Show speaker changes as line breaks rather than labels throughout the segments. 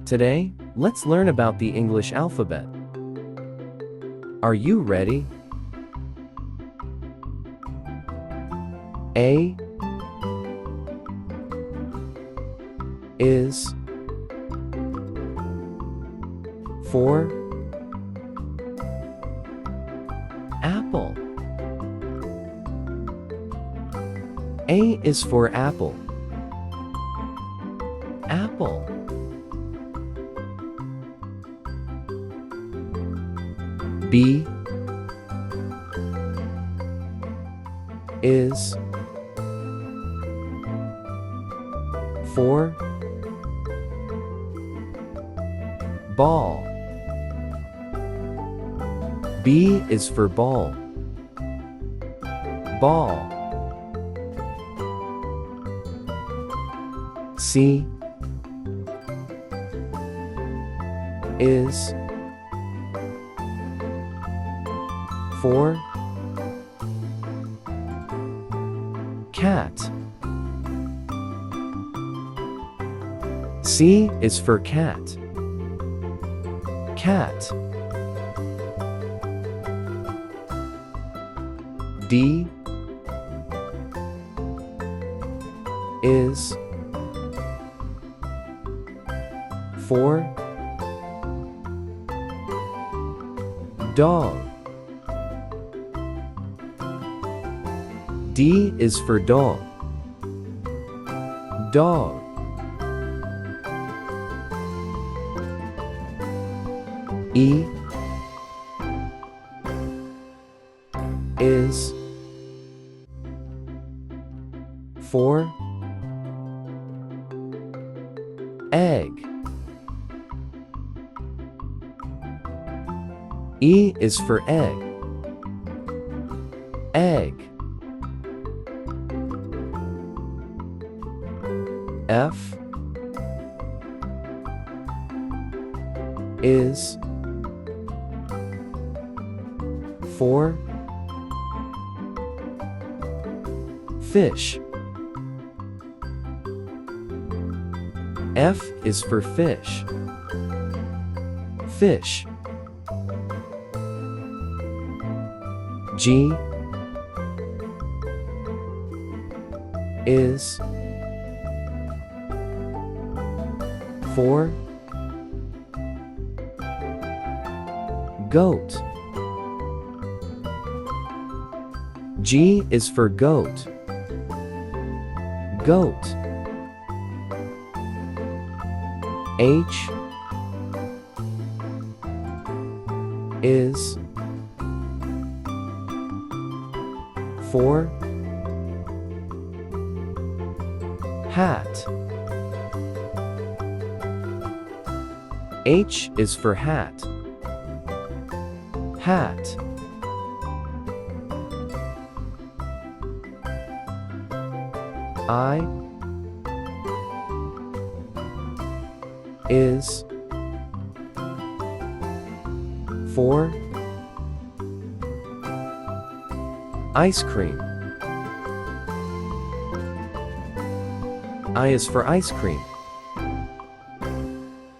Today, let's learn about the English alphabet. Are you ready? A is for apple. A is for apple. Apple. B is for ball. B is for ball. Ball. C is for cat. C is for cat. Cat. D is for dog. D is for dog. Dog. E is for egg. E is for egg. Egg. F is for fish. F is for fish. Fish. G is for goat. G is for goat. Goat. H is for hat. H is for hat. Hat. I is for ice cream. I is for ice cream.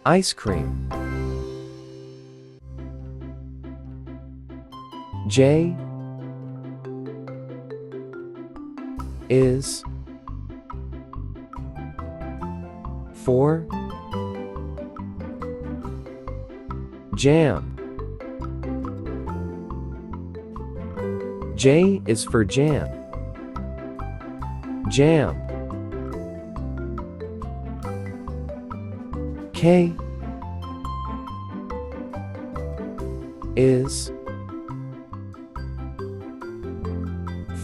Ice cream. J is for jam. J is for jam. Jam. K is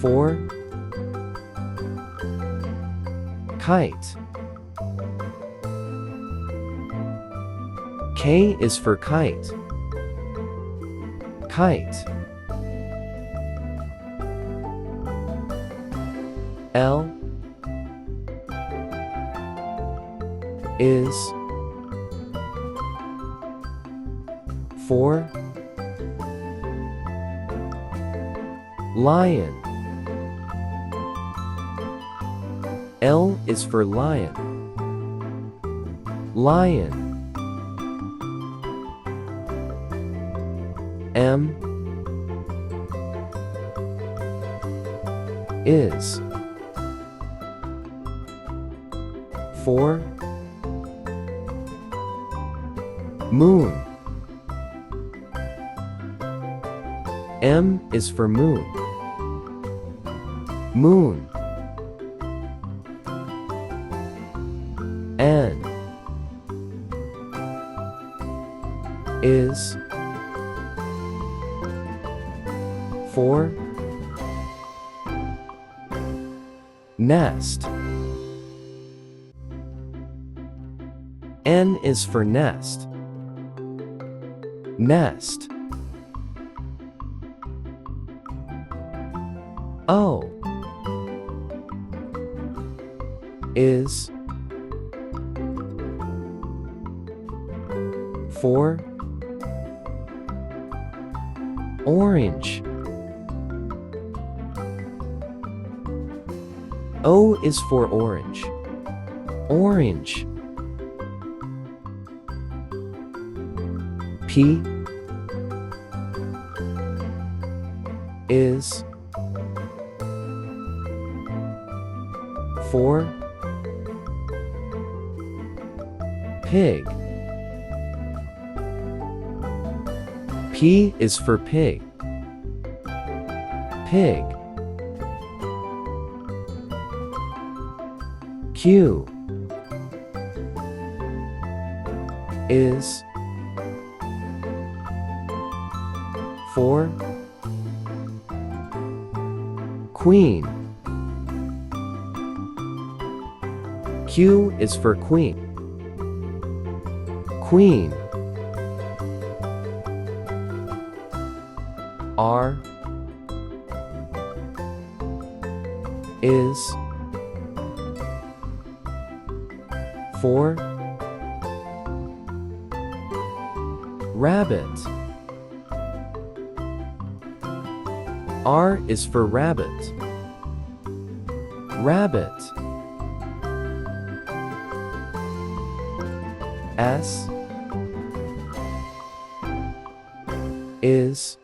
for kite. K is for kite. Kite. L is for lion. L is for lion. Lion. M is for moon. M is for moon. Moon. N is for nest. N is for nest. Nest. O is for orange. O is for orange. Orange. P is for pig. P is for pig. Pig. Q is for queen. Q is for queen. Queen. R is for rabbit. R is for rabbit. Rabbit. S is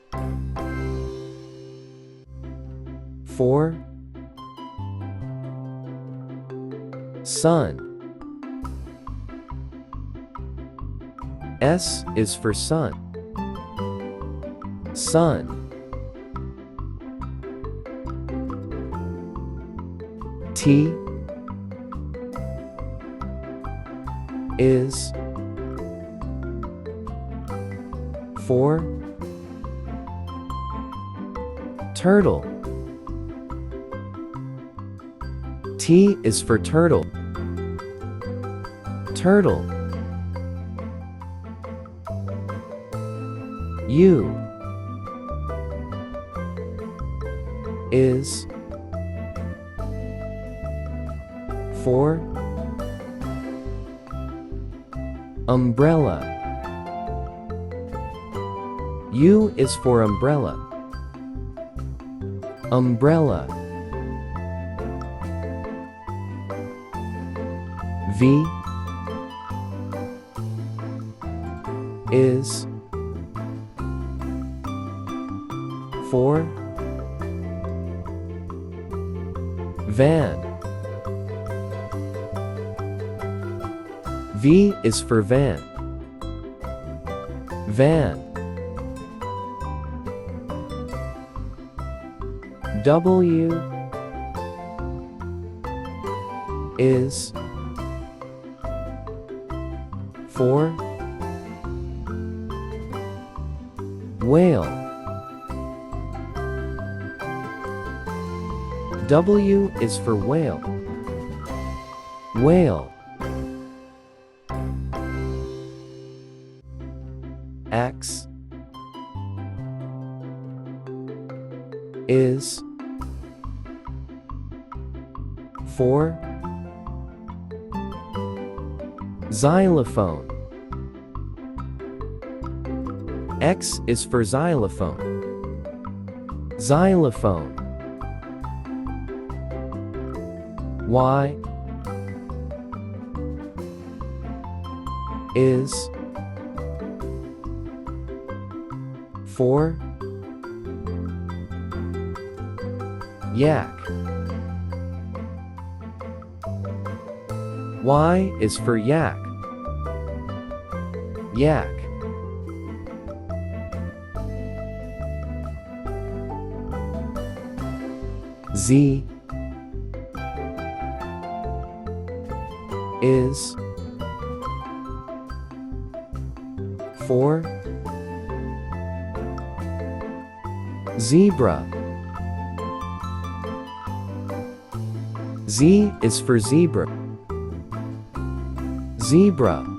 for sun. S is for sun. Sun. T is for turtle. T is for turtle. Turtle. U is for umbrella. U is for umbrella. Umbrella. V is for van. V is for van. Van. W is for whale. W is for whale. Whale. X is for xylophone. X is for xylophone. Xylophone. Y is for yak. Y is for yak. Yak. Z is for zebra. Z is for zebra. Zebra.